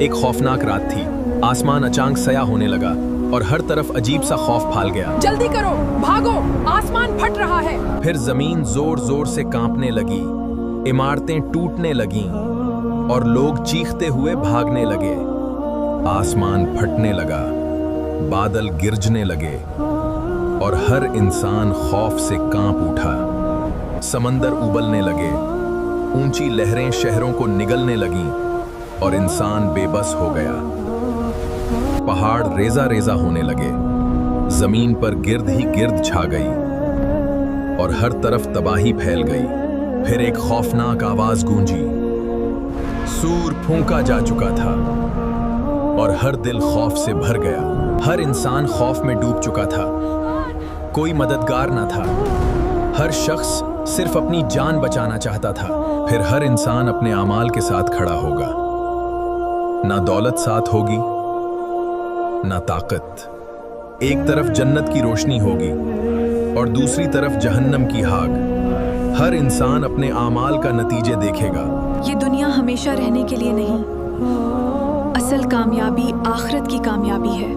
ایک خوفناک رات تھی. آسمان اچانک سیاہ ہونے لگا اور ہر طرف عجیب سا خوف پھیل گیا. جلدی کرو، بھاگو، آسمان پھٹ رہا ہے. پھر زمین زور زور سے کانپنے لگی، عمارتیں ٹوٹنے لگیں اور لوگ چیختے ہوئے بھاگنے لگے. آسمان پھٹنے لگا، بادل گرجنے لگے اور ہر انسان خوف سے کانپ اٹھا. سمندر ابلنے لگے، اونچی لہریں شہروں کو نگلنے لگیں اور انسان بے بس ہو گیا. پہاڑ ریزہ ریزہ ہونے لگے، زمین پر گرد ہی گرد چھا گئی اور ہر طرف تباہی پھیل گئی. پھر ایک خوفناک آواز گونجی. سور پھونکا جا چکا تھا اور ہر دل خوف سے بھر گیا. ہر انسان خوف میں ڈوب چکا تھا، کوئی مددگار نہ تھا. ہر شخص صرف اپنی جان بچانا چاہتا تھا. پھر ہر انسان اپنے اعمال کے ساتھ کھڑا ہوگا. نہ دولت ساتھ ہوگی، نہ طاقت. ایک طرف جنت کی روشنی ہوگی اور دوسری طرف جہنم کی آگ. ہر انسان اپنے اعمال کا نتیجے دیکھے گا. یہ دنیا ہمیشہ رہنے کے لیے نہیں، اصل کامیابی آخرت کی کامیابی ہے.